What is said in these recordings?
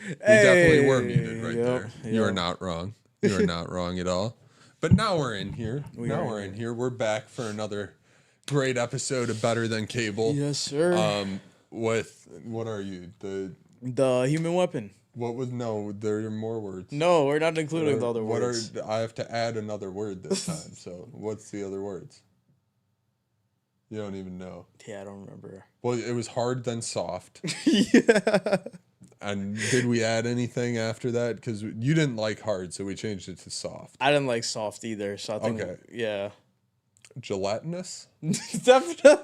We definitely were Hey, muted right yep, there. You are yep. not wrong. You are not wrong at all. But now we're in here. We Now are we're in in here. We're back for another great episode of Better Than Cable. Yes, sir. With what are you? The human weapon. What was no? There are more words. No, we're not including the other What words. are I have to add another word this time? So what's the other words? You don't even know. Yeah, I don't remember. Well, it was hard then soft. Yeah. And did we add anything after that? Because you didn't like hard, so we changed it to soft. I didn't like soft either, so I think Okay. yeah. Gelatinous? Definitely.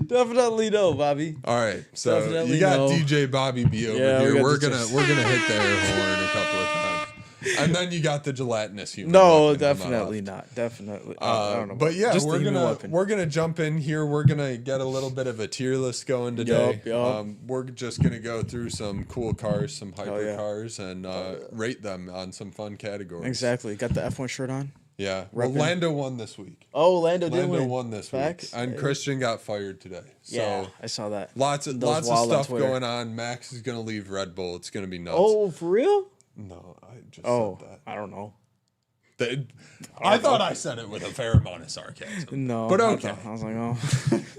Definitely no, Bobby. All right, so Definitely you got no. DJ Bobby B over Yeah, we here. got We're DJ. gonna hit the air horn a couple of times, and then you got the gelatinous human. No, weapon on the definitely left. not. Definitely. I don't know. But yeah, Just the human we're weapon. gonna jump in here. We're gonna get a little bit of a tier list going today. Yup. We're just gonna go through some cool cars, some yeah. hypercars, and rate them on some fun categories. Exactly. Got the F1 shirt on. Yeah. Well, Reppin'. Lando won this week. Oh, Lando did Lando win. won this Facts. week, and Christian got fired today. So Yeah, I saw that. lots of That was wild on stuff Twitter. going on. Max is gonna leave Red Bull. It's gonna be nuts. Oh, for real? No, I just Oh, said that. I don't know. I thought I said it with a fair amount of sarcasm. No, But I okay. thought- I was like, oh,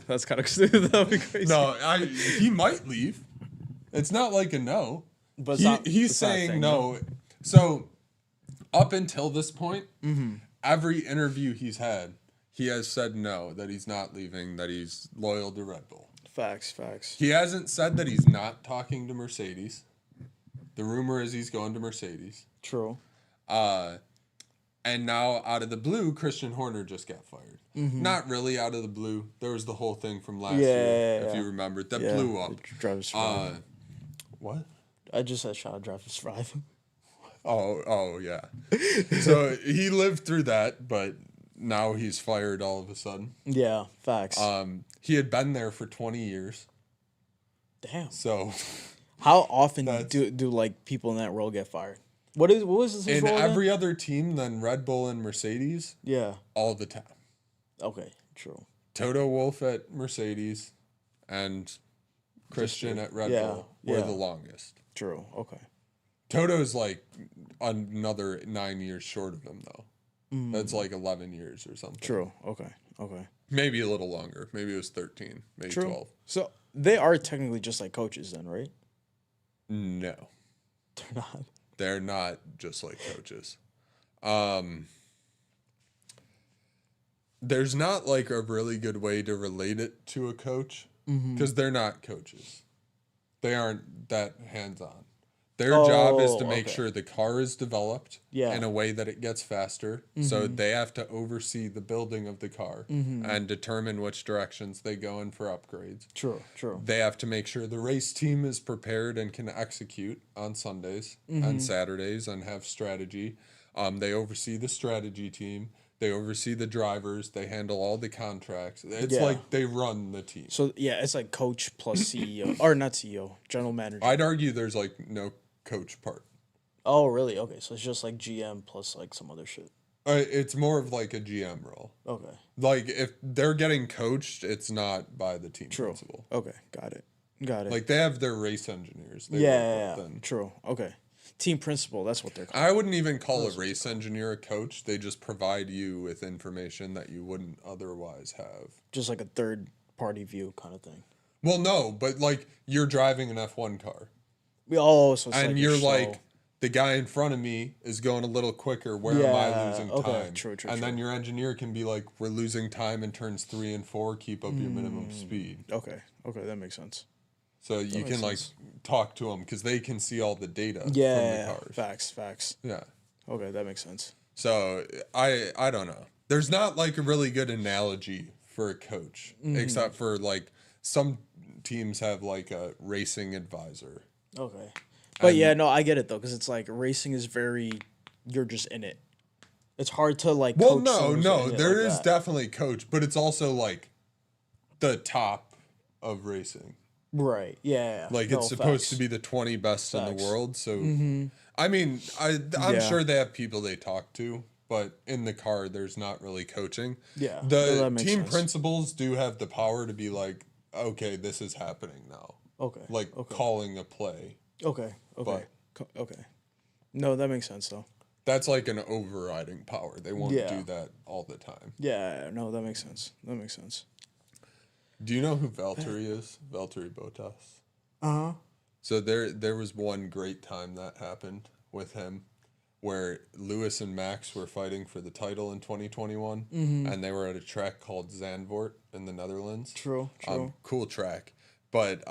that's kind of stupid. That'd be crazy. No, he might leave. It's not like a no. But it's not- He's it's not a saying thing, no. So up until this point, Mm-hmm. every interview he's had, he has said no, that he's not leaving, that he's loyal to Red Bull. Facts. He hasn't said that he's not talking to Mercedes. The rumor is he's going to Mercedes. True. And now, out of the blue, Christian Horner just got fired. Not really out of the blue. There was the whole thing from last year, if you remember, that blew up. Driver's survive. What? I just said shot driver's survive. Oh, yeah. So he lived through that, but now he's fired all of a sudden. Yeah, facts. He had been there for 20 years. Damn. So How often do like people in that role get fired? What was this in role again? every other team than Red Bull and Mercedes, Yeah. all the time. Okay. True. Toto Wolff at Mercedes and Christian at Red Bull were yeah. the longest. True. Okay. Toto's like another 9 years short of him, though. That's like 11 years or something. True. Okay. Maybe a little longer. Maybe it was 13, maybe True. 12. So they are technically just like coaches, then, right? No, They're not. they're not just like coaches. There's not like a really good way to relate it to a coach because they're not coaches. They aren't that hands-on. Their job is to make sure the car is developed in a way that it gets faster. So they have to oversee the building of the car and determine which directions they go in for upgrades. True. They have to make sure the race team is prepared and can execute on Sundays and Saturdays and have strategy. They oversee the strategy team. They oversee the drivers. They handle all the contracts. It's like they run the team. So yeah, it's like coach plus CEO or not CEO, general manager. I'd argue there's like no coach part. Oh really? Okay, so it's just like GM plus like some other shit. It's more of like a GM role. Okay. Like if they're getting coached, it's not by the team principal. Okay, got it. Like they have their race engineers. They Yeah. work with them. True. Okay. Team principal, that's what they're called. I wouldn't even call a race engineer a coach. They just provide you with information that you wouldn't otherwise have. Just like a third party view kind of thing. Well, no, but like you're driving an F1 car. So it's And like you're your like, show. the guy in front of me is going a little quicker. Where am I losing okay, time? true, And then your engineer can be like, we're losing time in turns 3 and 4. Keep up your minimum speed. Okay, that makes sense. So you can like talk to them because they can see all the data from Yeah, the cars. facts. Yeah. Okay, that makes sense. So I don't know. There's not like a really good analogy for a coach, except for like some teams have like a racing advisor. Okay. But yeah, no, I get it though, because it's like racing is you're just in it. It's hard to like. Well, coach no, someone who's in it there like is that. definitely coach, but it's also like the top of racing. Right. Yeah. Like no, it's supposed facts. to be the 20 best in Facts. the world. So, I mean, I'm sure they have people they talk to, but in the car, there's not really coaching. Yeah, The that makes team sense. principals do have the power to be like, okay, this is happening now. Okay. Like okay. calling a play. Okay. Okay. Okay. No, that makes sense though. That's like an overriding power. They won't do that all the time. Yeah. No, that makes sense. That makes sense. Do you know who Valtteri is? Valtteri Bottas. Uh huh. So there was one great time that happened with him, where Lewis and Max were fighting for the title in 2021, and they were at a track called Zandvoort in the Netherlands. True. Cool track, but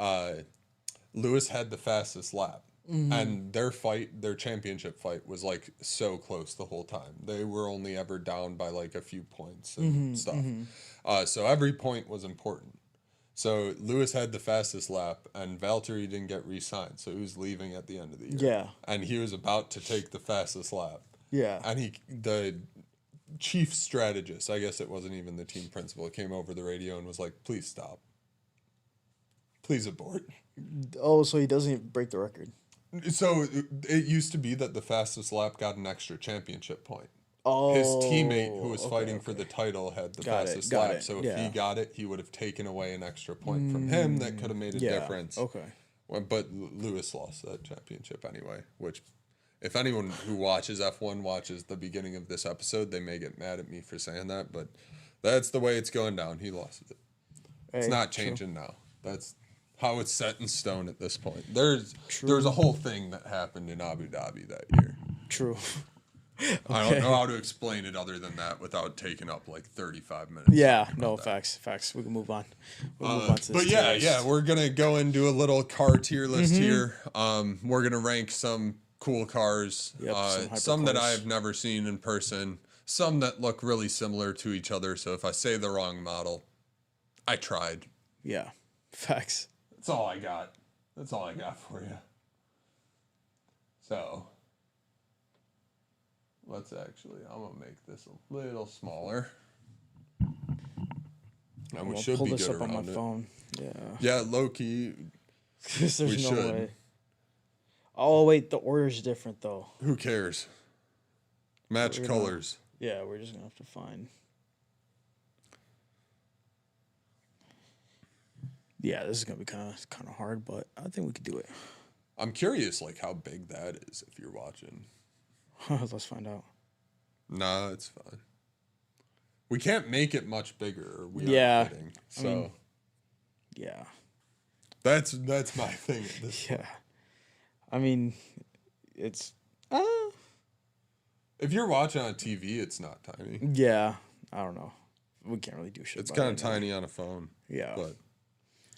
Lewis had the fastest lap. And their championship fight was like so close the whole time. They were only ever down by like a few points and stuff. So every point was important. So Lewis had the fastest lap, and Valtteri didn't get re-signed, so he was leaving at the end of the year. Yeah. And he was about to take the fastest lap. Yeah. And the chief strategist, I guess it wasn't even the team principal, came over the radio and was like, "Please stop. Please abort." Oh, so he doesn't break the record. So it used to be that the fastest lap got an extra championship point. Oh, his teammate who was fighting for the title had the fastest lap. it, So if he got it, he would have taken away an extra point from him that could have made a difference. Okay. But Lewis lost that championship anyway, which if anyone who watches F1 watches the beginning of this episode, they may get mad at me for saying that, but that's the way it's going down. He lost it. It's not changing now. That's how it's set in stone at this point. There's a whole thing that happened in Abu Dhabi that year. True. I don't know how to explain it other than that without taking up like 35 minutes. Yeah, no, facts. We can move on. We'll move on to this. But yeah, we're going to go and do a little car tier list here. We're going to rank some cool cars, some that I've never seen in person, some that look really similar to each other. So if I say the wrong model, I tried. Yeah, facts. That's all I got. That's all I got for you. So I'm going to make this a little smaller. And we should be good around it. Pull this up on my phone. Yeah. Yeah, low key. There's no way. Oh, wait, the order's different, though. Who cares? Match colors. Yeah, we're just going to have to find. Yeah, this is going to be kind of hard, but I think we could do it. I'm curious, like, how big that is if you're watching. Let's find out. Nah, it's fine. We can't make it much bigger. Or we are kidding. So, I mean, yeah. That's my thing. Yeah. I mean, it's. If you're watching on TV, it's not tiny. Yeah, I don't know. We can't really do shit. It's kind of tiny on a phone. Yeah. But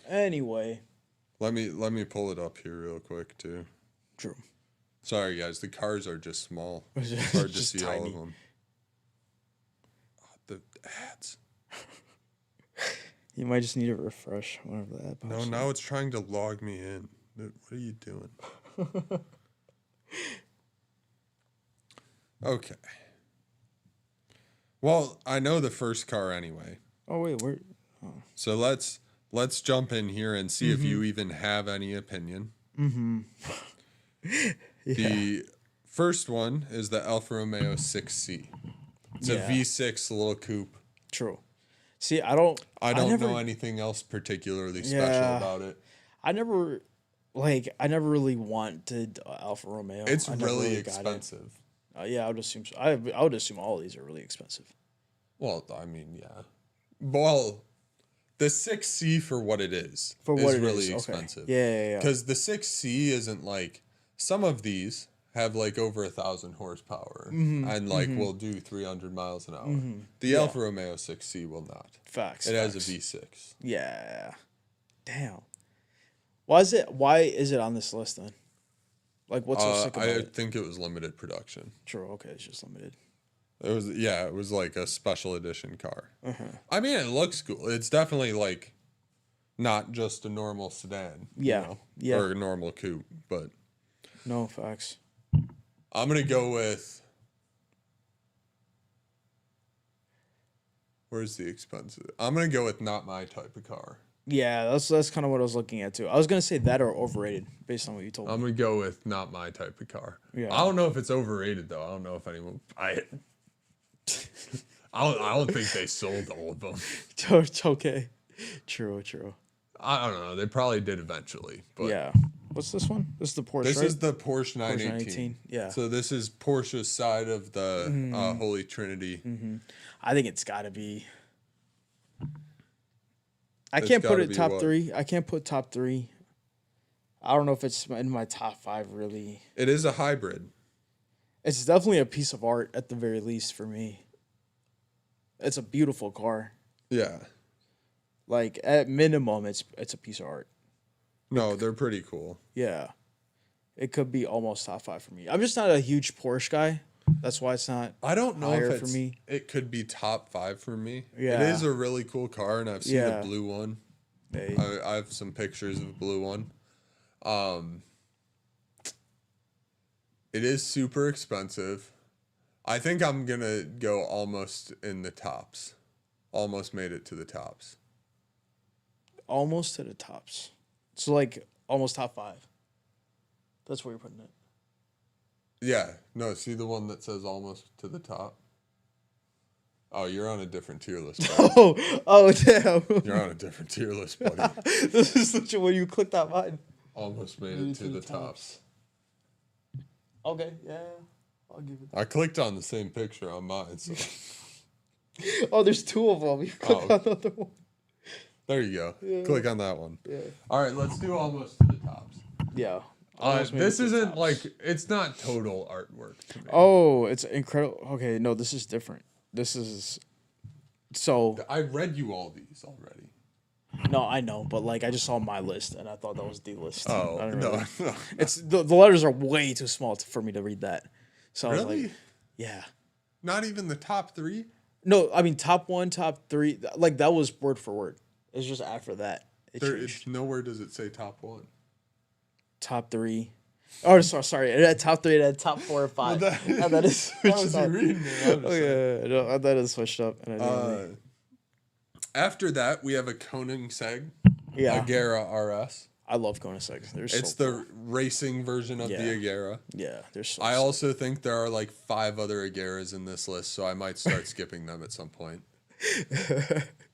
anyway. Let me pull it up here real quick too. True. Sorry guys, the cars are just small. It's hard to see tiny. All of them. Oh, the ads. You might just need a refresh whenever the ad pops. No, now it's trying to log me in. Dude, what are you doing? Okay. Well, I know the first car anyway. Oh wait, where? Oh. So let's jump in here and see if you even have any opinion. The first one is the Alfa Romeo 6C. It's a V6 little coupe. True. See, I don't know anything else particularly special about it. I never really wanted Alfa Romeo. It's really expensive. Yeah, I would assume so. I would assume all of these are really expensive. Well, I mean, yeah. Well, the 6C for what it is really expensive. Yeah. Because the 6C isn't like some of these have like over 1,000 horsepower and like will do 300 miles an hour. The Alfa Romeo 6C will not. Facts. It has a V6. Yeah. Damn. Why is it on this list then? Like, what's so sick about it? I think it was limited production. True. Okay, it's just limited. It was like a special edition car. I mean, it looks cool. It's definitely like not just a normal sedan. Yeah. Or a normal coupe, but. No, facts. I'm going to go with. Where's the expensive? I'm going to go with not my type of car. Yeah, that's kind of what I was looking at too. I was going to say that or overrated based on what you told me. I'm going to go with not my type of car. Yeah. I don't know if it's overrated though. I don't know if anyone. I don't think they sold all of them. It's okay. True. I don't know. They probably did eventually. But yeah. What's this one? This is the Porsche. This right? is the Porsche 918. 918. Yeah. So this is Porsche's side of the Holy Trinity. Mm-hmm. I think it's got to be. I can't put it top 3. I can't put top 3. I don't know if it's in my top 5 really. It is a hybrid. It's definitely a piece of art at the very least for me. It's a beautiful car. Yeah. Like at minimum, it's a piece of art. No, they're pretty cool. Yeah. It could be almost top 5 for me. I'm just not a huge Porsche guy. That's why it's not. I don't know if for me. It could be top 5 for me. Yeah. It is a really cool car, and I've seen the blue one. Hey. I have some pictures of the blue one. It is super expensive. I think I'm gonna go almost in the tops. Almost made it to the tops. Almost to the tops. So like almost top 5. That's where you're putting it. Yeah. No, see the one that says almost to the top? Oh, you're on a different tier list, buddy. Oh, damn. You're on a different tier list, buddy. This is such a when you clicked on mine. Almost made it to the tops. Okay, yeah. I'll give it. I clicked on the same picture on mine, so. Oh, there's 2 of them. You click on the other one. There you go. Yeah. Click on that one. Yeah. All right, let's do almost to the tops. Yeah. This isn't like, it's not total artwork to me. Oh, it's incredible. Okay, no, this is different. This is so. I read you all these already. No, I know, but like I just saw my list and I thought that was the list. Oh, no. It's the letters are way too small for me to read that. So I was Really? like, yeah. Not even the top 3? No, I mean top 1, top 3. Like that was word for word. It's just after that it changed. Nowhere does it say top 1. Top 3. Oh, sorry. It had top 3. It had top 4 or 5. Well, that is switched up. Reading it, Oh yeah, no, that is switched up. And after that, we have a Koenigsegg Agera RS. I love Koenigsegg. It's the racing version of the Agera. Yeah, they're so. I also think there are like 5 other Ageras in this list, so I might start skipping them at some point.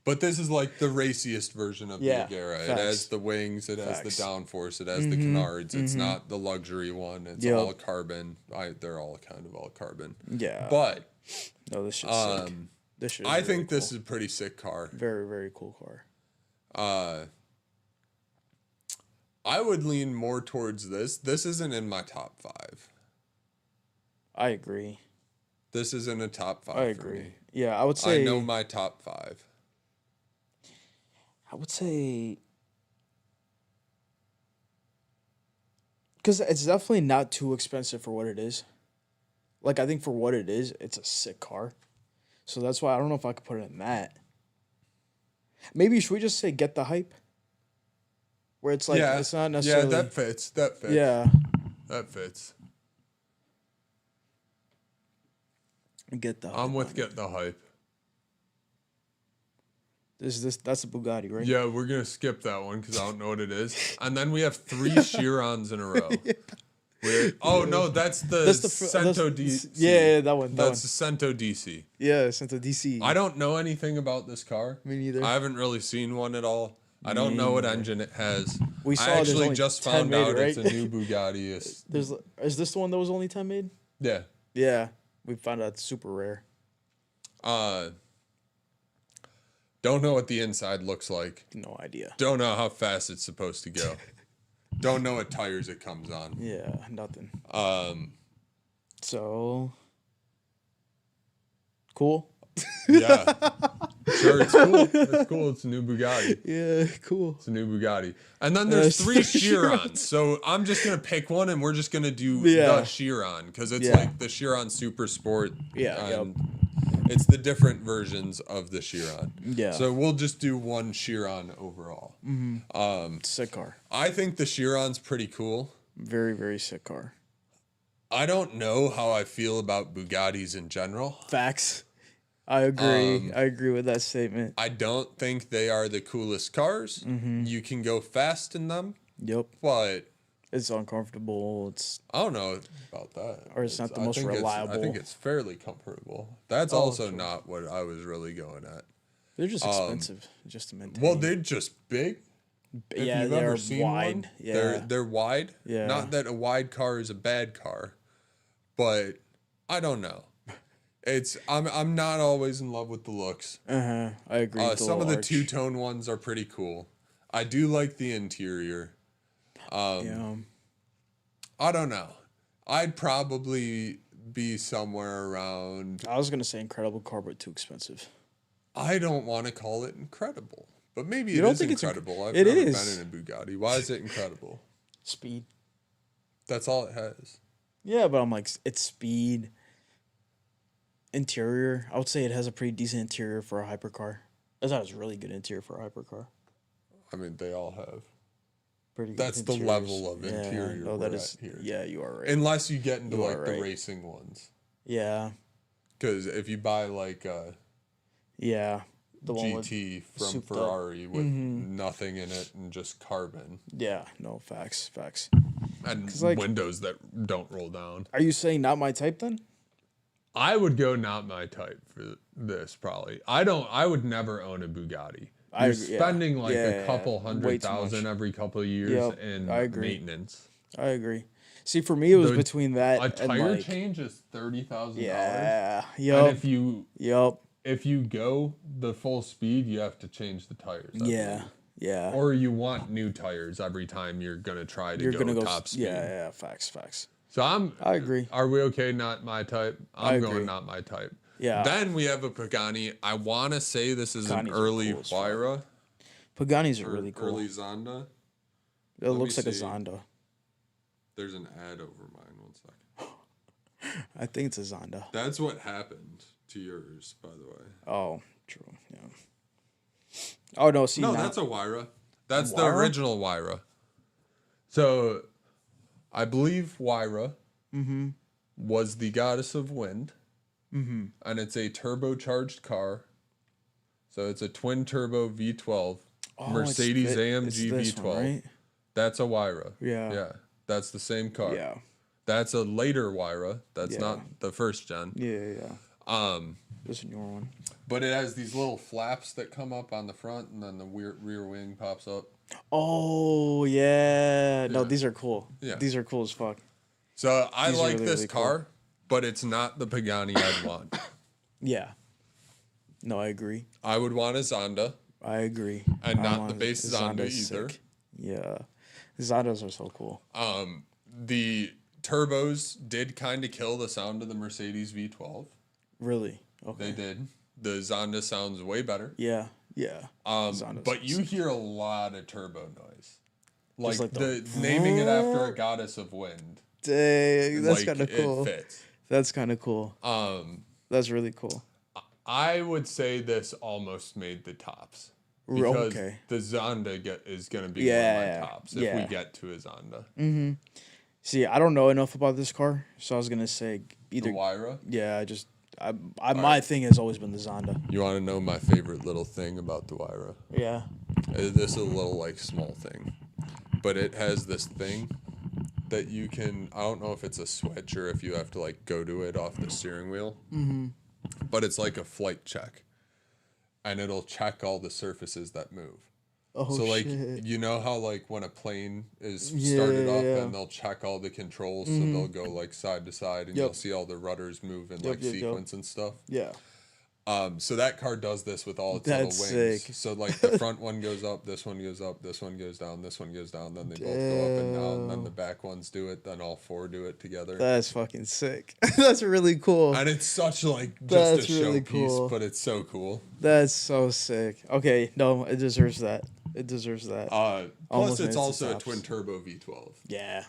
But this is like the raciest version of the Agera. Facts. It has the wings, it has the downforce, it has the canards. It's not the luxury one. It's all carbon. They're all kind of all carbon. Yeah. But no, this is sick. This I think this is a pretty sick car. Very, very cool car. I would lean more towards this. This isn't in my top 5. I agree. This isn't a top 5 I agree. for me. Yeah, I would say. I know my top 5. I would say. Because it's definitely not too expensive for what it is. Like, I think for what it is, it's a sick car. So that's why I don't know if I could put it in that. Maybe should we just say get the hype? Where it's like, it's not necessarily... Yeah, that fits. Yeah. That fits. Get the hype. I'm with get the hype. That's a Bugatti, right? Yeah, we're going to skip that one because I don't know what it is. And then we have 3 Chirons in a row. No, that's the Cento DC. Yeah, that one. That's the Cento DC. Yeah, Cento DC. I don't know anything about this car. Me neither. I haven't really seen one at all. I don't know what engine it has. I actually just found out it's a new Bugatti. Is this the one that was only 10 made? Yeah. Yeah, we found out it's super rare. Don't know what the inside looks like. No idea. Don't know how fast it's supposed to go. Don't know what tires it comes on. Yeah, nothing. So cool. Yeah. Sure, it's cool. It's cool. It's a new Bugatti. Yeah, cool. It's a new Bugatti. And then there's 3 Chirons. So I'm just going to pick one and we're just going to do the Chiron because it's like the Chiron Super Sport. Yeah. It's the different versions of the Chiron. Yeah. So we'll just do one Chiron overall. Mm-hmm. Sick car. I think the Chiron's pretty cool. Very, very sick car. I don't know how I feel about Bugattis in general. Facts. I agree. I agree with that statement. I don't think they are the coolest cars. Mm-hmm. You can go fast in them. Yep. But it's uncomfortable. I don't know about that. Or it's not the most reliable. I think it's fairly comfortable. That's also not what I was really going at. They're just expensive just to maintain. Well, they're just big. If Yeah, you've they're ever seen wide. one, Yeah. they're wide. Yeah. Not that a wide car is a bad car, but I don't know. I'm not always in love with the looks. I agree. With Some of the arch. two-tone ones are pretty cool. I do like the interior. Yeah. I don't know. I'd probably be somewhere around. I was gonna say incredible car, but too expensive. I don't want to call it incredible, but maybe You it don't is think incredible. I've it never is. been in a Bugatti. Why is it incredible? Speed. That's all it has. Yeah, but I'm like, it's speed. Interior. I would say it has a pretty decent interior for a hypercar. It has a really good interior for a hypercar. I mean, they all have. Pretty good That's the interiors. level of interior no, we're that is, at here. Yeah, you are right. Unless you get into You like are the right. racing ones. Yeah. Because if you buy like a Yeah. The one with GT from souped up. Ferrari with nothing in it and just carbon. Yeah, no, facts. And like- windows that don't roll down. Are you saying not my type then? I would go not my type for this probably. I would never own a Bugatti. You're spending like a couple Way too $100,000 much. every couple of years Yep, in I agree. maintenance. I agree. See, for me, it was between that A and tire like, change is $30,000. yeah, And yup, if you go the full speed, you have to change the tires. I believe. yeah. Or you want new tires every time you're gonna try to go top speed. Yeah, facts. So I agree. Are we okay? Not my type. I'm agree. going not my type. Yeah. Then we have a Pagani. I want to say this is an Paganis are early cool as fuck. Huayra. Paganis are or really cool. Early Zonda. It looks me like a see. Zonda. There's an ad over mine. 1 second. I think it's a Zonda. That's what happened to yours, by the way. Oh, true. Yeah. Oh no, see, No, now, that's a Huayra. That's the Huayra? original Huayra. So, I believe Huayra was the goddess of wind. And it's a turbocharged car. So it's a twin turbo V12. Mercedes AMG V12. one, right? That's a Huayra. Yeah. Yeah. That's the same car. Yeah. That's a later Huayra. That's Yeah. not the first gen. Yeah. This is a newer one. But it has these little flaps that come up on the front, and then the rear wing pops up. Oh yeah. No, Yeah. these are cool. Yeah. These are cool as fuck. So I These are like really, this really cool. car, but it's not the Pagani I'd want. Yeah. No, I agree. I would want a Zonda. I agree. And I not want the base Zonda Zonda's either. sick. Yeah. Zondas are so cool. The turbos did kind of kill the sound of the Mercedes V12. Really? Okay. They did. The Zonda sounds way better. Yeah. But Zonda's you hear a lot of turbo noise. Like, like the- naming it after a goddess of wind. Dang, that's like, kind of cool. It fits. That's kind of cool. That's really cool. I would say this almost made the tops. Because Okay. the Zonda is going to be Yeah, one of my tops if yeah. we get to a Zonda. See, I don't know enough about this car, so I was gonna say The either. Huayra. Yeah, my thing has always been the Zonda. You want to know my favorite little thing about the Huayra? Yeah. This is a little like small thing, but it has this thing that you can. I don't know if it's a switch or if you have to like go to it off the steering wheel. But it's like a flight check, and it'll check all the surfaces that move. Oh, So like shit. you know how like when a plane is started up Yeah. and they'll check all the controls, so they'll go like side to side and Yep. you'll see all the rudders move in like yep. sequence and stuff. Yeah. So that car does this with all its That's little wings. sick. So like the front one goes up, this one goes up, this one goes down, this one goes down, then they both go up and down, then the back ones do it, then all four do it together. That's fucking sick. That's really cool. And it's such like just That's a really showpiece, cool. but it's so cool. That's so sick. Okay, no, it deserves that. It deserves that. Plus, Almost made it's it to also a tops. twin turbo V12. Yeah.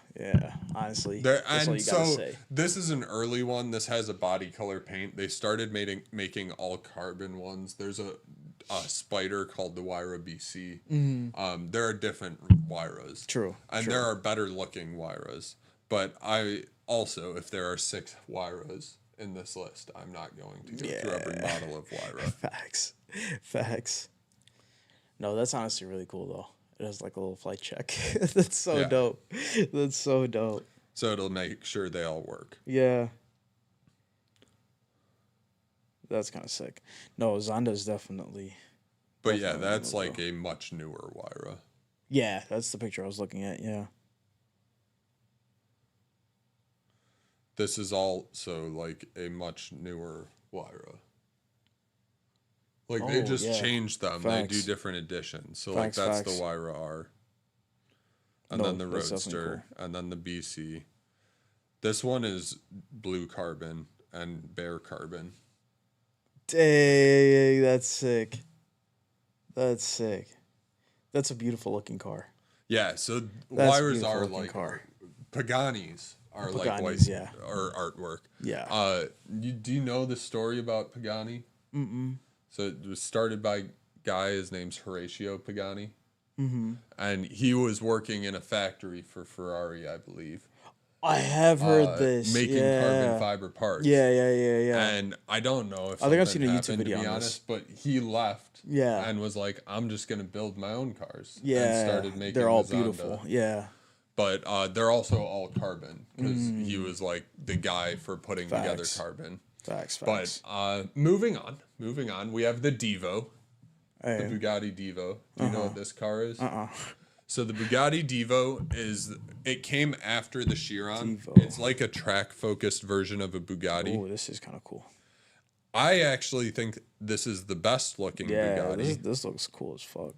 Honestly, There, that's all and you gotta so say. this is an early one. This has a body color paint. They started making all carbon ones. There's a spider called the Huayra BC. There are different Huayras. True. And there are better looking Huayras. But I also, if there are 6 Huayras in this list, I'm not going to go through every model of Huayra. Facts. No, that's honestly really cool though. It has like a little flight check. That's so Yeah. dope. That's so dope. So it'll make sure they all work. Yeah. That's kind of sick. No, Zonda's definitely. But yeah, Definitely that's one like of a much newer Huayra. Yeah, that's the picture I was looking at. Yeah. This is also like a much newer Lyra. Like they just changed them. Facts. They do different editions. So like that's the Lyra R. And then the Roadster. Cool. And then the BC. This one is blue carbon and bare carbon. Dang, that's sick. That's sick. That's a beautiful looking car. Yeah, so Lyras are like Pagani's are like white or artwork. Yeah. Do you know the story about Pagani? Mm-mm. So it was started by a guy, his name's Horatio Pagani. Mm-hmm. And he was working in a factory for Ferrari, I believe. I have heard this. Making carbon fiber parts. Yeah. And I don't know if I think I've seen a YouTube video to be on honest, this. but he left. Yeah. And was like, I'm just gonna build my own cars. Yeah. And started making. They're all Zonda. Beautiful. Yeah. But they're also all carbon because he was like the guy for putting together carbon. Facts. But moving on, we have the Devo, the Bugatti Devo. Do you know what this car is? So the Bugatti Devo it came after the Chiron. Devo. It's like a track-focused version of a Bugatti. Oh, this is kind of cool. I actually think this is the best looking Bugatti. Yeah, this looks cool as fuck.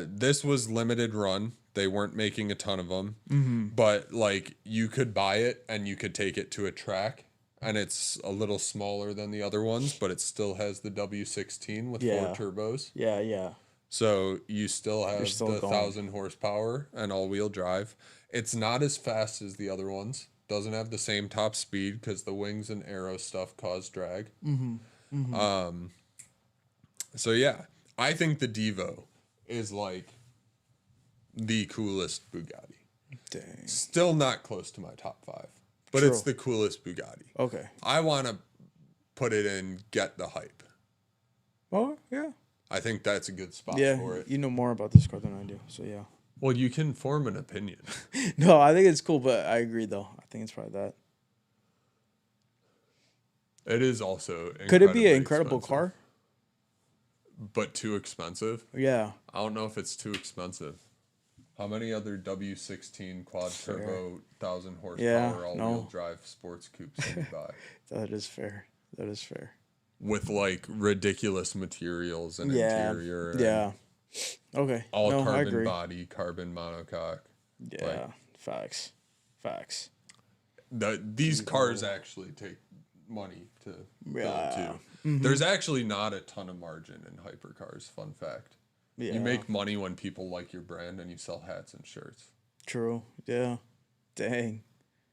This was limited run. They weren't making a ton of them. Mm-hmm. But like you could buy it and you could take it to a track. And it's a little smaller than the other ones, but it still has the W16 with 4 turbos. Yeah. So you still have the 1,000 horsepower and all-wheel drive. It's not as fast as the other ones. Doesn't have the same top speed because the wings and aero stuff cause drag. So yeah, I think the Devo is like the coolest Bugatti. Dang. Still not close to my top 5. But it's the coolest Bugatti. Okay. I want to put it in get the hype. Oh, yeah. I think that's a good spot for it. You know more about this car than I do, so yeah. Well, you can form an opinion. No, I think it's cool, but I agree, though. I think it's probably that. It is also Could it be an incredible car? But too expensive? Yeah. I don't know if it's too expensive. How many other W16 quad turbo 1,000 horsepower all-wheel drive sports coupes can you buy? That is fair. With like ridiculous materials and interior. And okay. All carbon body, carbon monocoque. Yeah. Like, facts. These cars actually take money to build too. Mm-hmm. There's actually not a ton of margin in hypercars. Fun fact. Yeah. You make money when people like your brand and you sell hats and shirts. True. Yeah. Dang.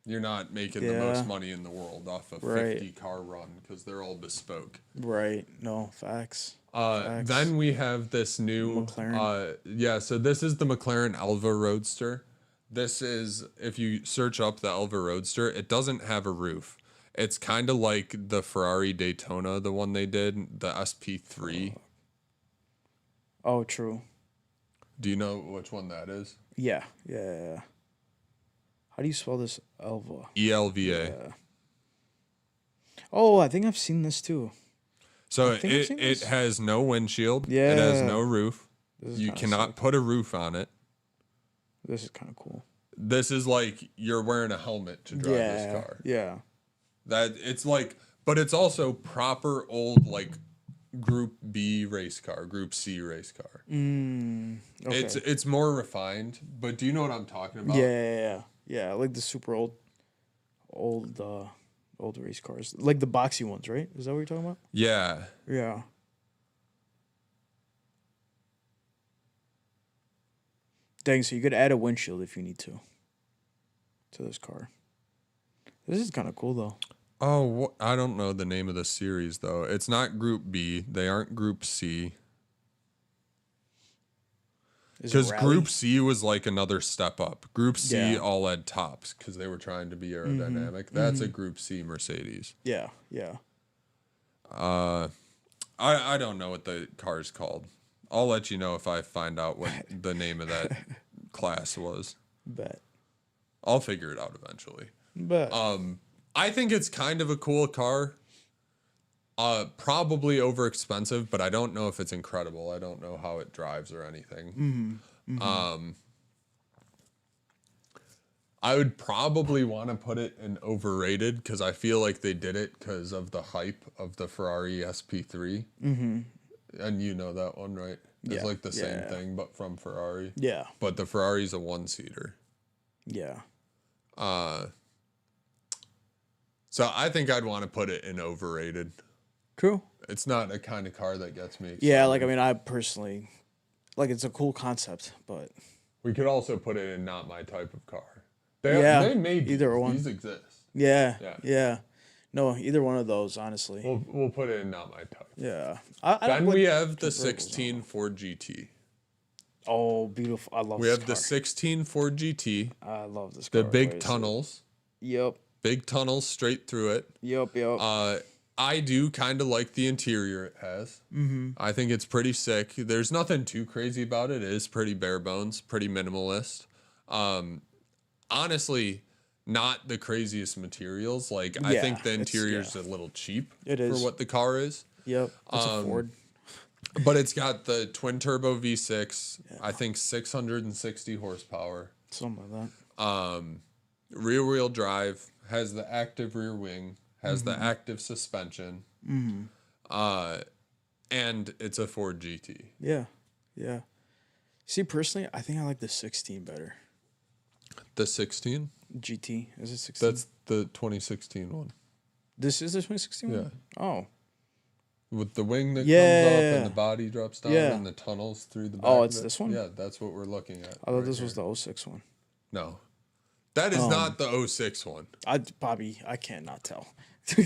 You're not making the most money in the world off a 50 car run because they're all bespoke. Right. No, facts. Then we have this new McLaren. So this is the McLaren Elva Roadster. This is, if you search up the Elva Roadster, it doesn't have a roof. It's kind of like the Ferrari Daytona, the one they did, the SP3. Oh, true. Do you know which one that is? Yeah. How do you spell this? Elva. ELVA. Yeah. Oh, I think I've seen this too. So it has no windshield. Yeah. It has no roof. You cannot put a roof on it. This is kind of cool. This is like you're wearing a helmet to drive this car. Yeah. That it's like, but it's also proper old like Group B race car, Group C race car. Okay. It's more refined, but do you know what I'm talking about? Yeah. Like the super old race cars, like the boxy ones, right? Is that what you're talking about? Yeah. Yeah. Dang, so you could add a windshield if you need to this car. This is kind of cool though. Oh, I don't know the name of the series, though. It's not Group B. They aren't Group C. Because Group C was like another step up. Group C all had tops because they were trying to be aerodynamic. That's a Group C Mercedes. Yeah. I don't know what the car's called. I'll let you know if I find out what the name of that class was. Bet. I'll figure it out eventually. Bet. I think it's kind of a cool car. Probably over expensive, but I don't know if it's incredible. I don't know how it drives or anything. I would probably want to put it in overrated because I feel like they did it because of the hype of the Ferrari SP3. Mm-hmm. And you know that one, right? It's like the same thing, but from Ferrari. Yeah. But the Ferrari's a one-seater. Yeah. So I think I'd want to put it in overrated. True. It's not a kind of car that gets me excited. Yeah, like, I mean, I personally, like, it's a cool concept, but. We could also put it in not my type of car. They made either one. These exist. Yeah. No, either one of those, honestly. We'll put it in not my type. Yeah. Then we have the 16 Ford GT. Oh, beautiful. I love this car. We have the 16 Ford GT. I love this car. The big tunnels. Yep. Big tunnels straight through it. Yep. I do kind of like the interior it has. Mm-hmm. I think it's pretty sick. There's nothing too crazy about it. It is pretty bare bones, pretty minimalist. Honestly, not the craziest materials. Like, I think the interior's a little cheap for what the car is. Yep. It's a Ford. But it's got the twin turbo V6, I think 660 horsepower. Something like that. Rear wheel drive, has the active rear wing, has the active suspension. And it's a Ford GT. Yeah. See, personally, I think I like the 16 better. The 16? GT. Is it 16? That's the 2016 one. This is the 2016 one? Yeah. Oh. With the wing that comes up and the body drops down and the tunnels through the back. Oh, it's this one? Yeah, that's what we're looking at. I thought this was the 06 one. No. That is not the 06 one. Bobby, I cannot tell. I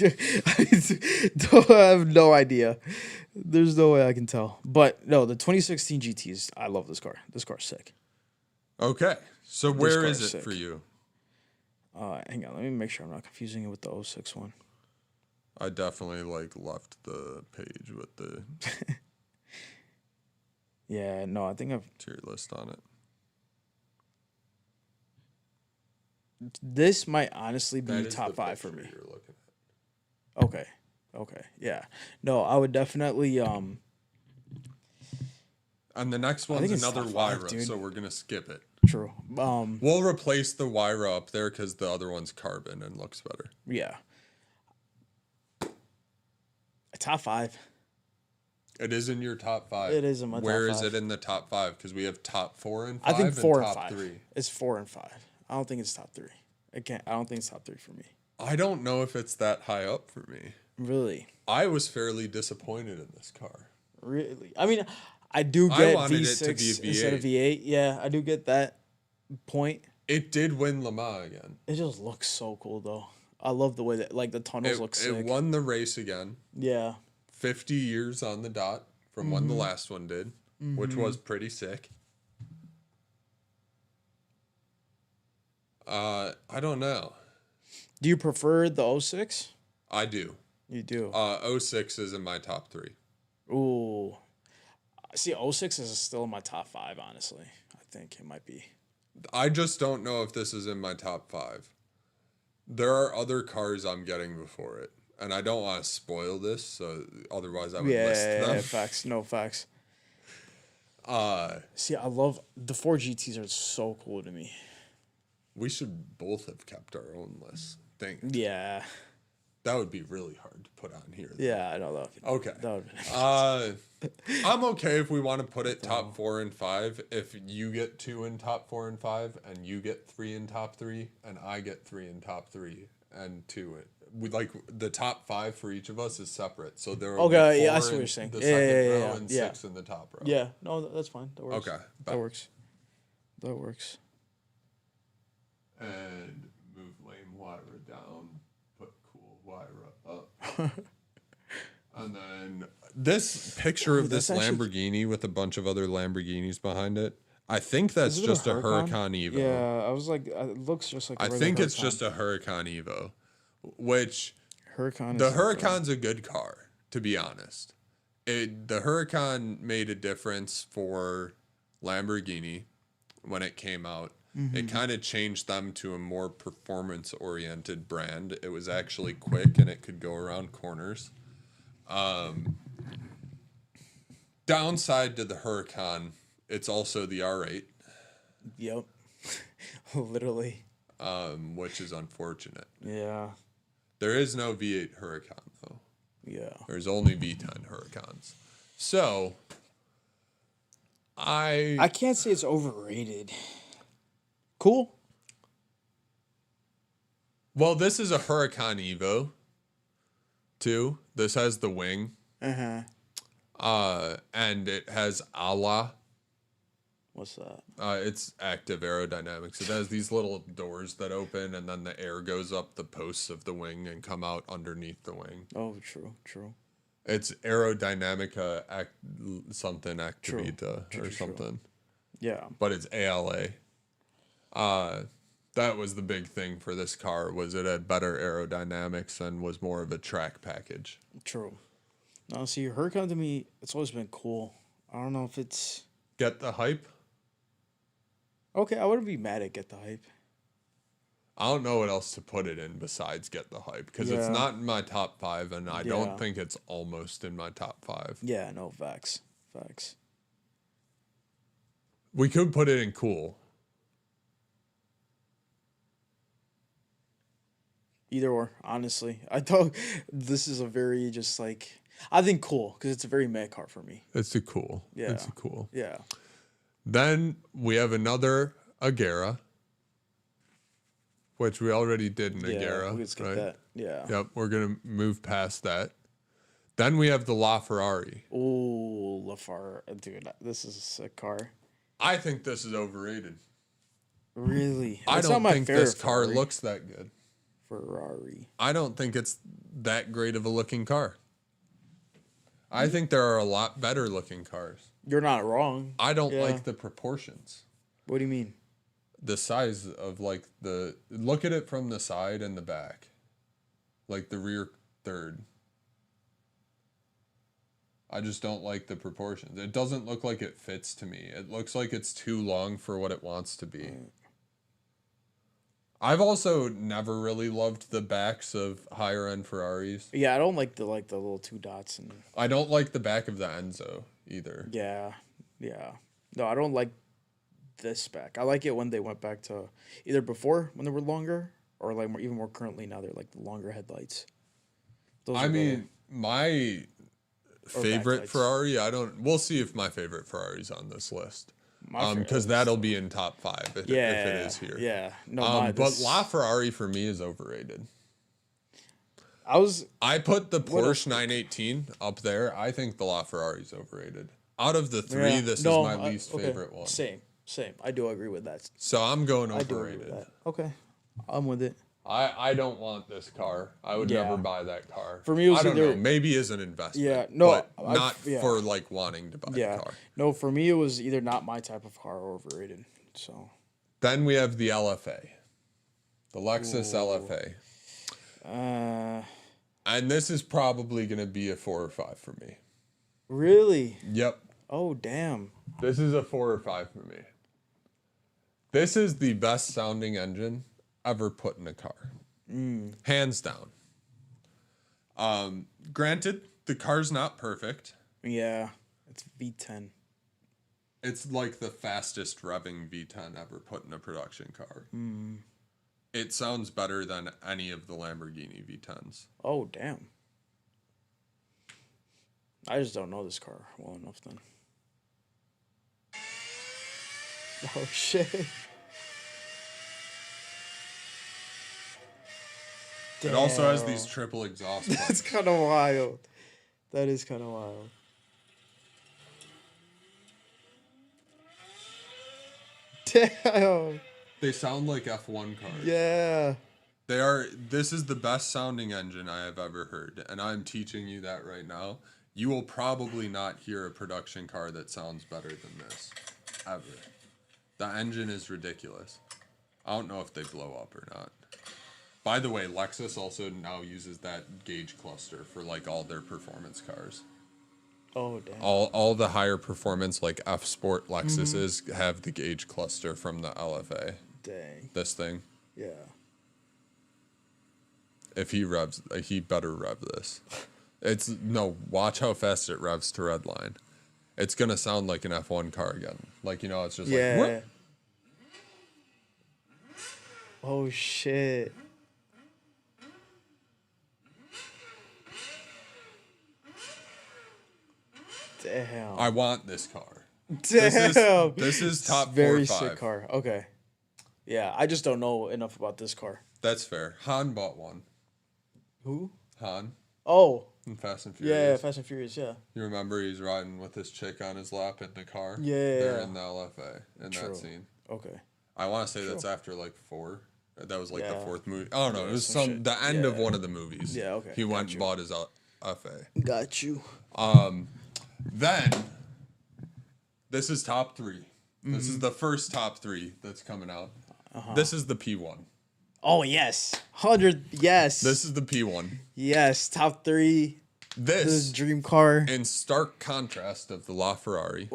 have no idea. There's no way I can tell. But no, the 2016 GTs, I love this car. This car's sick. Okay. So where is it for you? Hang on, let me make sure I'm not confusing it with the 06 one. I definitely left the page with the Yeah, no, I think I've tier list on it. This might honestly be top 5 for me. You're looking at. Okay. Yeah. No, I would definitely And the next one's another Wyra, so we're gonna skip it. True. We'll replace the Wyra up there because the other one's carbon and looks better. Yeah. Top 5. It is in your top 5. It is in my top 5. Where is it in the top 5? Because we have top 4 and 5. I think 4 and top 5. 3. It's 4 and 5. I don't think it's top 3. I don't think it's top 3 for me. I don't know if it's that high up for me. Really? I was fairly disappointed in this car. Really? I mean, I do get V6 instead of V8. Yeah, I do get that point. It did win Le Mans again. It just looks so cool, though. I love the way that, the tunnels look sick. It won the race again. Yeah. 50 years on the dot from when the last one did, which was pretty sick. I don't know. Do you prefer the 06? I do. You do? 06 is in my top 3. Ooh. See, 06 is still in my top 5, honestly. I think it might be. I just don't know if this is in my top 5. There are other cars I'm getting before it, and I don't want to spoil this, so otherwise I would list them. Yeah, facts. No, facts. See, I love... The 4 GTs are so cool to me. We should both have kept our own list. Yeah. That would be really hard to put on here. Though. Yeah, I know that. Okay. That would be I'm okay if we want to put it top 4 and 5. If you get 2 in top 4 and 5, and you get 3 in top 3, and I get 3 in top 3 and 2 in. We the top 5 for each of us is separate. So there will be 4 yeah, I see what you're saying. The second row and 6 in the top row. Yeah, no, that's fine. That works. Okay. That works. And move lame Wyra down, put cool Wyra up. And then this picture of this Lamborghini with a bunch of other Lamborghinis behind it, I think that's just a Huracan Evo. Yeah, I was like, it looks just like a I think it's just a Huracan Evo, which the Huracan's a good car, to be honest. The Huracan made a difference for Lamborghini when it came out. Mm-hmm. It kind of changed them to a more performance-oriented brand. It was actually quick, and it could go around corners. Downside to the Huracan, it's also the R8, Yep. Literally. Which is unfortunate. Yeah. There is no V8 Huracan, though. Yeah. There's only V10 Huracans. So, I can't say it's overrated. Cool. Well, this is a Huracan Evo, too. This has the wing. And it has ala. What's that? It's active aerodynamics. It has these little doors that open, and then the air goes up the posts of the wing and come out underneath the wing. Oh, true. It's aerodynamica something activita or something. Yeah. But it's ALA. That was the big thing for this car, was it had better aerodynamics and was more of a track package. True. Now, see, Huracan to me, it's always been cool. I don't know if it's... Get the hype? Okay, I wouldn't be mad at Get the Hype. I don't know what else to put it in besides Get the Hype, because it's not in my top 5, and I don't think it's almost in my top 5. Yeah, no, facts. We could put it in cool. Either or, honestly. I thought this is a very just like... I think cool, because it's a very mad car for me. It's a cool. Yeah. It's a cool. Yeah. Then we have another Agera, which we already did in Agera. We skip that. Yeah. Yep, we're going to move past that. Then we have the LaFerrari. Ooh, LaFerrari. Dude, this is a sick car. I think this is overrated. Really? I don't think this car looks that good. Ferrari. I don't think it's that great of a looking car. I think there are a lot better looking cars. You're not wrong. I don't like the proportions. What do you mean? The size of like look at it from the side and the back. Like the rear third. I just don't like the proportions. It doesn't look like it fits to me. It looks like it's too long for what it wants to be. I've also never really loved the backs of higher end Ferraris. Yeah, I don't like the little 2 dots and I don't like the back of the Enzo either. Yeah. No, I don't like this back. I like it when they went back to either before when they were longer or like even more currently now they're like the longer headlights. I mean, my favorite Ferrari, we'll see if my favorite Ferrari's on this list. Because that'll be in top 5 if it is here. Yeah. No, but LaFerrari for me is overrated. I put the Porsche 918 up there. I think the LaFerrari's overrated. Out of the 3, this is my least favorite one. Same. I do agree with that. So I'm going overrated. Okay. I'm with it. I don't want this car. I would never buy that car. For me, it was I don't know. Maybe as an investment. Yeah, no, but not for like wanting to buy the car. No, for me, it was either not my type of car or overrated. So. Then we have the LFA, the Lexus LFA. And this is probably going to be a 4 or 5 for me. Really? Yep. Oh, damn. This is a 4 or 5 for me. This is the best sounding engine ever put in a car. Hands down. Granted, the car's not perfect. Yeah, it's V10. It's like the fastest revving V10 ever put in a production car. It sounds better than any of the Lamborghini V10s. Oh, damn. I just don't know this car well enough then. Oh, shit. Damn. It also has these triple exhaust pipes. That's kind of wild. That is kind of wild. Damn. They sound like F1 cars. Yeah. This is the best sounding engine I have ever heard, and I'm teaching you that right now. You will probably not hear a production car that sounds better than this, ever. The engine is ridiculous. I don't know if they blow up or not. By the way, Lexus also now uses that gauge cluster for like all their performance cars. Oh, damn. All the higher performance like F Sport Lexuses have the gauge cluster from the LFA. Dang. This thing. Yeah. If he revs, he better rev this. Watch how fast it revs to red line. It's gonna sound like an F1 car again. Like, it's just like whoop. Oh shit. Damn. I want this car. Damn. This is top very 4 or 5. sick car. Okay. Yeah, I just don't know enough about this car. That's fair. Han bought one. Who? Han. Oh. In Fast and Furious. Yeah, Fast and Furious, yeah. You remember he's riding with his chick on his lap in the car? Yeah. They're in the LFA in that scene. Okay. I want to say that's after like 4. That was like the 4th movie. I don't know. It was the end of one of the movies. Yeah, okay. He went and bought his FA. Got you. Then, this is top 3. This is the first top 3 that's coming out. This is the P1. Oh, yes. 100, yes. This is the P1. Yes, top 3. This dream car. In stark contrast of the LaFerrari,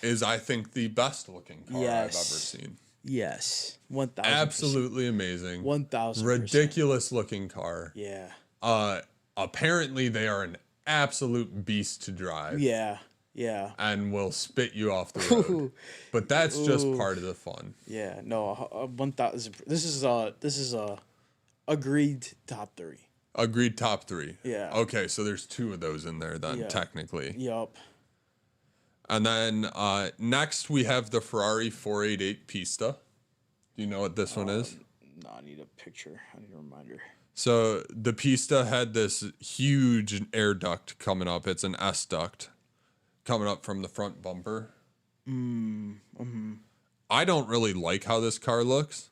is, I think, the best looking car I've ever seen. Yes. 1,000%. Absolutely amazing. 1,000%. Ridiculous looking car. Yeah. Apparently, they are an absolute beast to drive. Yeah. Yeah. And will spit you off the road. But that's just part of the fun. Yeah. No, 1,000. This is a agreed top 3. Agreed top 3. Yeah. Okay, so there's 2 of those in there then, technically. Yup. And then next we have the Ferrari 488 Pista. Do you know what this one is? No, I need a picture. I need a reminder. So the Pista had this huge air duct coming up. It's an S duct coming up from the front bumper. I don't really like how this car looks.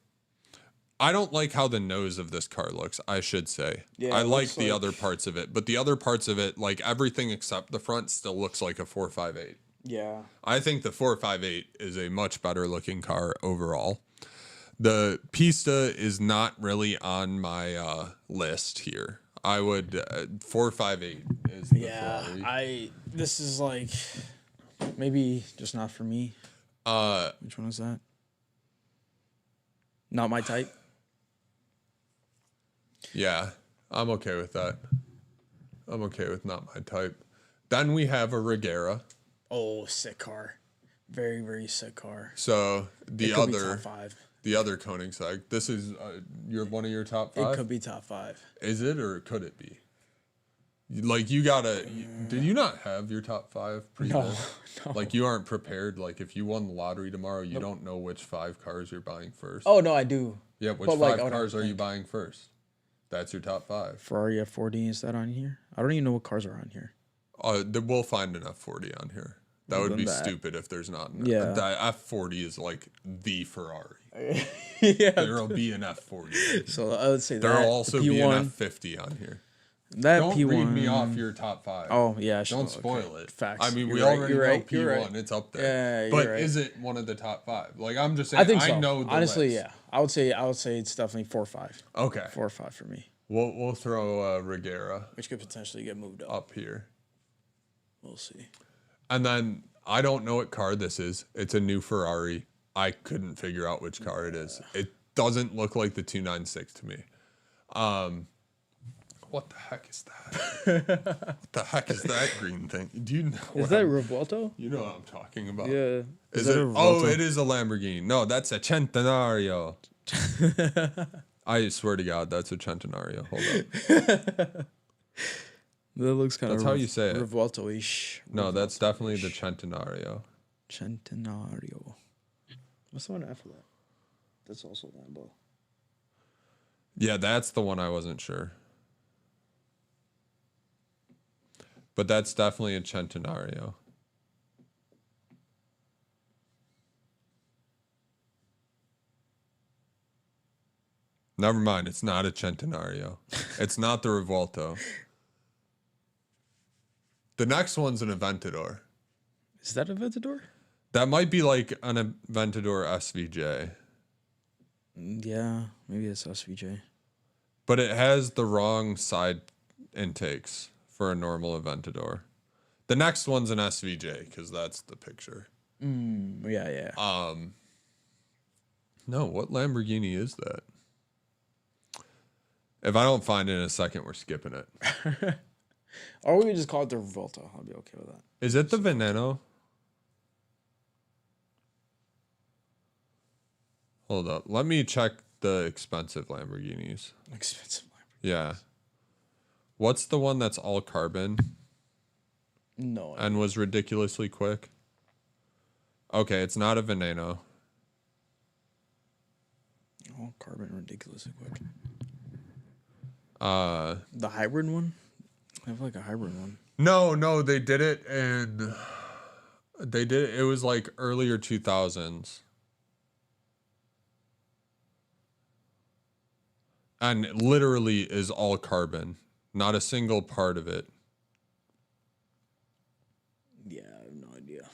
I don't like how the nose of this car looks, I should say. Yeah, I like the other parts of it, but the other parts of it, like everything except the front, still looks like a 458. Yeah. I think the 458 is a much better looking car overall. The Pista is not really on my list here. I would 458 is the Ferrari. This is like maybe just not for me. Which one is that? Not my type. Yeah, I'm okay with that. I'm okay with not my type. Then we have a Regera. Oh, sick car. Very, very sick car. So the it could be top 5. The other Koenigsegg. This is one of your top 5? It could be top 5. Is it, or could it be? Like, you gotta... Did you not have your top 5 pre-built? No. Like, you aren't prepared? Like, if you won the lottery tomorrow, you don't know which 5 cars you're buying first? Oh, no, I do. Yeah, which 5 cars are you buying first? That's your top 5. Ferrari F40, is that on here? I don't even know what cars are on here. We'll find an F40 on here. That would be stupid if there's not. Yeah. The F40 is like the Ferrari. Yeah. There'll be an F40. So I would say there'll also be an F50 on here. Don't read me off your top 5. Oh, yeah. Don't spoil it. Facts. I mean, we already know P1. Right. It's up there. Yeah, but is it one of the top 5? Like, I'm just saying, I think so. I know the honestly, list. Yeah. I would say it's definitely 4 or 5. Okay. 4 or 5 for me. We'll throw Regera. Which could potentially get moved up here. We'll see. And then, I don't know what car this is. It's a new Ferrari. I couldn't figure out which car it is. It doesn't look like the 296 to me. What the heck is that? What the heck is that green thing? Do you know? Is that Revuelto? You know what I'm talking about. Yeah. Is it? Oh, it is a Lamborghini. No, that's a Centenario. I swear to God, that's a Centenario. Hold up. That looks kind of. That's how you say it. Revuelto-ish. No, that's definitely the Centenario. Centenario. What's the one after that? That's also Lambo. Yeah, that's the one I wasn't sure. But that's definitely a Centenario. Never mind, it's not a Centenario. It's not the Revuelto. The next one's an Aventador. Is that a Aventador? That might be like an Aventador SVJ. Yeah, maybe it's SVJ. But it has the wrong side intakes for a normal Aventador. The next one's an SVJ, because that's the picture. Yeah. No, what Lamborghini is that? If I don't find it in a second, we're skipping it. Or we could just call it the Revuelto. I'll be okay with that. Is it the Veneno? Hold up. Let me check the expensive Lamborghinis. Expensive Lamborghini. Yeah. What's the one that's all carbon? No. And was ridiculously quick? Okay, it's not a Veneno. All carbon, ridiculously quick. The hybrid one? I have like a hybrid one. No, they did it it was like earlier 2000s. And it literally is all carbon. Not a single part of it. Yeah, I have no idea.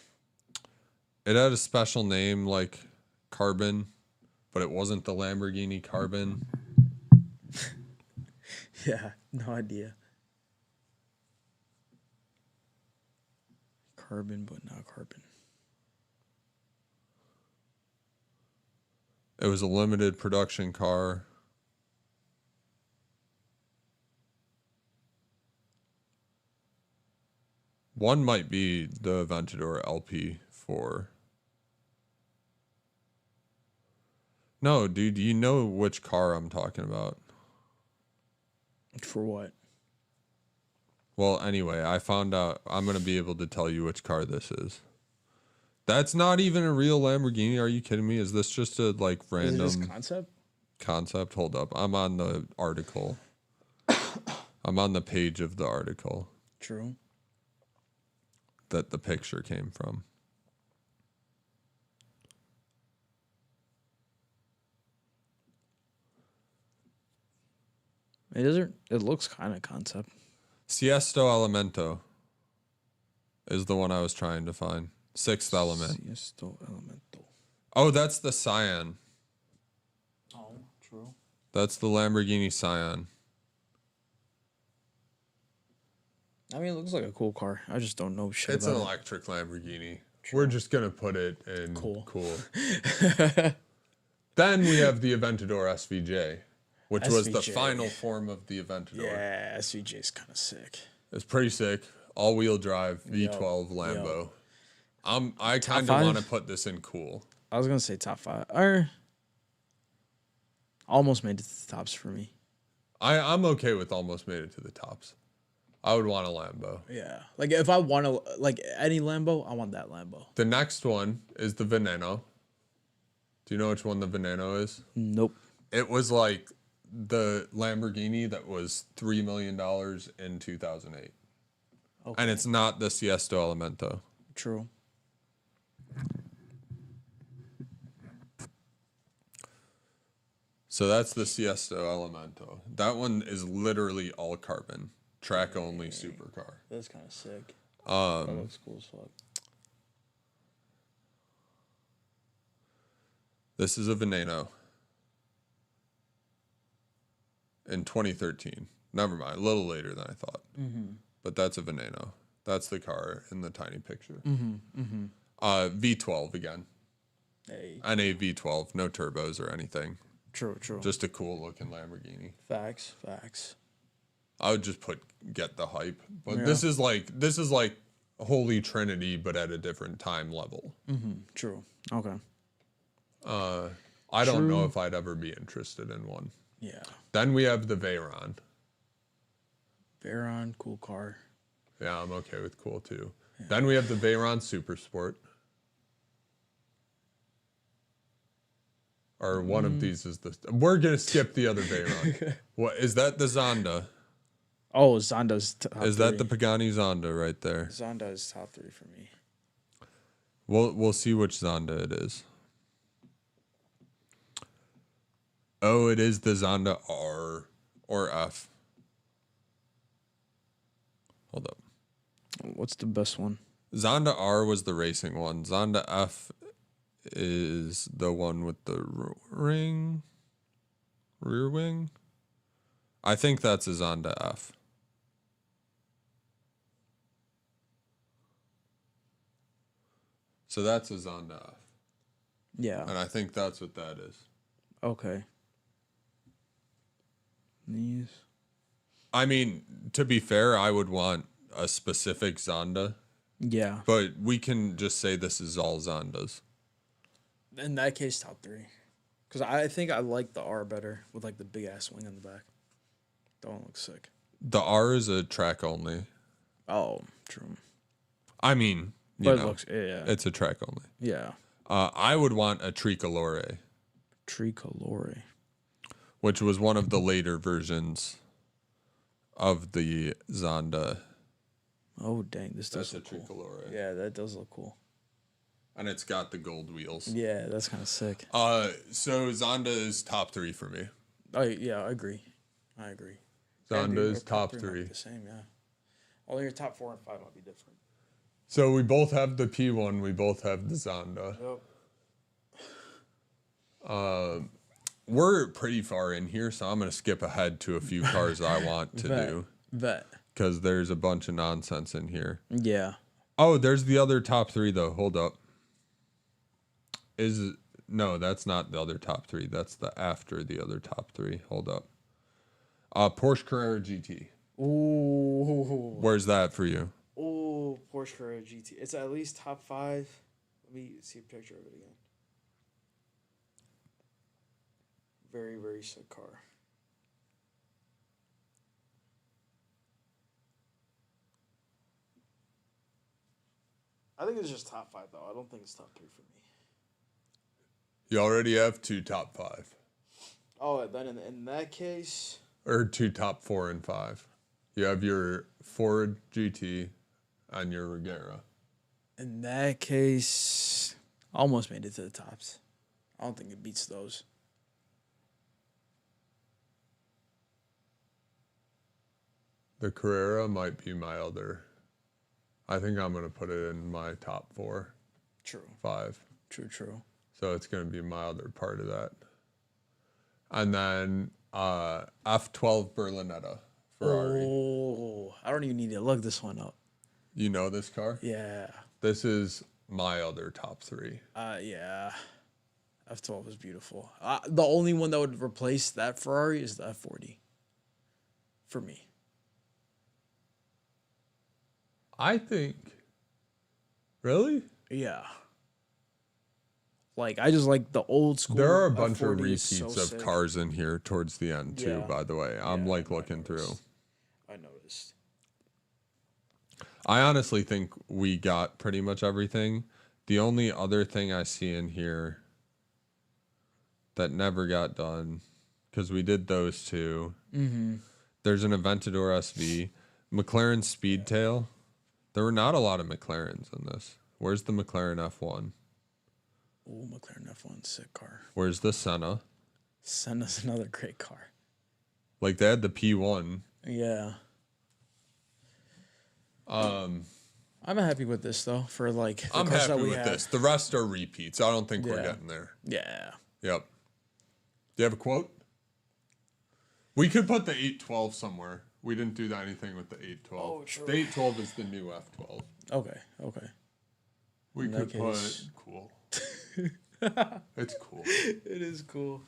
It had a special name like Carbon, but it wasn't the Lamborghini Carbon. Yeah, no idea. Carbon, but not carbon. It was a limited production car. One might be the Aventador LP4. No, dude, you know which car I'm talking about. For what? Well, anyway, I found out I'm going to be able to tell you which car this is. That's not even a real Lamborghini. Are you kidding me? Is this just a like random Is this concept? Concept? Hold up. I'm on the article. I'm on the page of the article. True. That the picture came from. It isn't. It looks kind of concept. Siesto Elemento is the one I was trying to find. Sixth Element. Siesto Elemento. Oh, that's the Scion. Oh, true. That's the Lamborghini Scion. I mean, it looks like a cool car. I just don't know shit It's about an it. electric Lamborghini. True. We're just going to put it in cool. Then we have the Aventador SVJ, which was the final form of the Aventador. Yeah, SVJ is kind of sick. It's pretty sick. All-wheel drive, V12 Lambo. I kind of want to put this in cool. I was going to say top 5. Or almost made it to the tops for me. I'm okay with almost made it to the tops. I would want a Lambo. Yeah. Like, if I want to, like, any Lambo, I want that Lambo. The next one is the Veneno. Do you know which one the Veneno is? Nope. It was like the Lamborghini that was $3 million in 2008. Okay. And it's not the Siesto Elemento. True. So that's the Siesto Elemento. That one is literally all carbon. Track only supercar. That's kind of sick. That looks cool as fuck. This is a Veneno. In 2013. Never mind. A little later than I thought. Mm-hmm. But that's a Veneno. That's the car in the tiny picture. Mm-hmm. Mm-hmm. V12 again. Hey. NA V12. No turbos or anything. True. Just a cool looking Lamborghini. Facts. I would just get the hype. But yeah. This is like Holy Trinity, but at a different time level. Mm-hmm. True. Okay. I don't know if I'd ever be interested in one. Yeah. Then we have the Veyron. Veyron, cool car. Yeah, I'm okay with cool too. Yeah. Then we have the Veyron Super Sport. Or one of these is the... We're going to skip the other Veyron. What is that the Zonda? Oh, Zonda's top 3. Is that the Pagani Zonda right there? Zonda is top 3 for me. We'll see which Zonda it is. Oh, it is the Zonda R or F. Hold up. What's the best one? Zonda R was the racing one. Zonda F is the one with the rear wing. I think that's a Zonda F. So that's a Zonda F. Yeah. And I think that's what that is. Okay. These. I mean, to be fair, I would want a specific Zonda. Yeah. But we can just say this is all Zondas. In that case, top 3. Because I think I like the R better with like the big ass wing on the back. That one looks sick. The R is a track only. Oh, true. I mean, but it looks, yeah. It's a track only. Yeah. I would want a Tricolore. Tricolore. Which was one of the later versions of the Zonda. Oh, dang. This does look cool. That's a Tricolore. Yeah, that does look cool. And it's got the gold wheels. Yeah, that's kind of sick. So Zonda is top 3 for me. Oh, yeah, I agree. Zonda is top 3. The same, yeah. Only your top 4 and 5 might be different. So we both have the P1. We both have the Zonda. Yep. We're pretty far in here, so I'm going to skip ahead to a few cars I want to do. Because there's a bunch of nonsense in here. Yeah. Oh, there's the other top 3, though. Hold up. No, that's not the other top 3. That's the after the other top 3. Hold up. Porsche Carrera GT. Ooh. Where's that for you? Ooh, Porsche Carrera GT. It's at least top 5. Let me see a picture of it again. Very, very sick car. I think it's just top 5, though. I don't think it's top 3 for me. You already have 2 top 5. Oh, then in that case... Or 2 top 4 and 5. You have your Ford GT and your Regera. In that case, almost made it to the tops. I don't think it beats those. The Carrera might be my other. I think I'm going to put it in my top 4. True. 5. True. So it's going to be my other part of that. And then F12 Berlinetta Ferrari. Oh, I don't even need to look this one up. You know this car? Yeah. This is my other top 3. Yeah. F12 is beautiful. The only one that would replace that Ferrari is the F40. For me. I think. Really? Yeah. Like, I just like the old school. There are a bunch of F40 repeats of sick. cars in here towards the end, too, Yeah. by the way. I'm, looking through. I noticed. I honestly think we got pretty much everything. The only other thing I see in here that never got done, because we did those 2. Mm-hmm. There's an Aventador SV. McLaren Speedtail. There were not a lot of McLarens in this. Where's the McLaren F1? Oh, McLaren F1, sick car. Where's the Senna? Senna's another great car. Like, they had the P1. Yeah. I'm happy with this, though, for, like, the I'm cars happy that we with have. this. The rest are repeats. I don't think we're getting there. Yeah. Yep. Do you have a quote? We could put the 812 somewhere. We didn't do anything with the 812. Oh, true. The 812 is the new F12. Okay. We In could that put... case- Cool. It's cool. It is cool.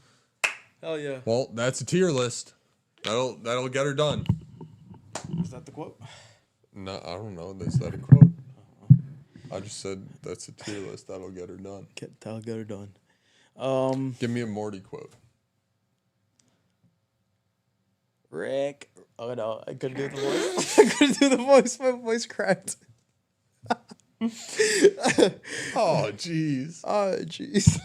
Hell yeah. Well, that's a tier list. That'll get her done. Is that the quote? No, I don't know. Is that a quote? I just said that's a tier list. That'll get her done. That'll get her done. Give me a Morty quote. Rick. Oh no, I couldn't do the voice. I couldn't do the voice. My voice cracked. Oh, jeez. Oh, jeez.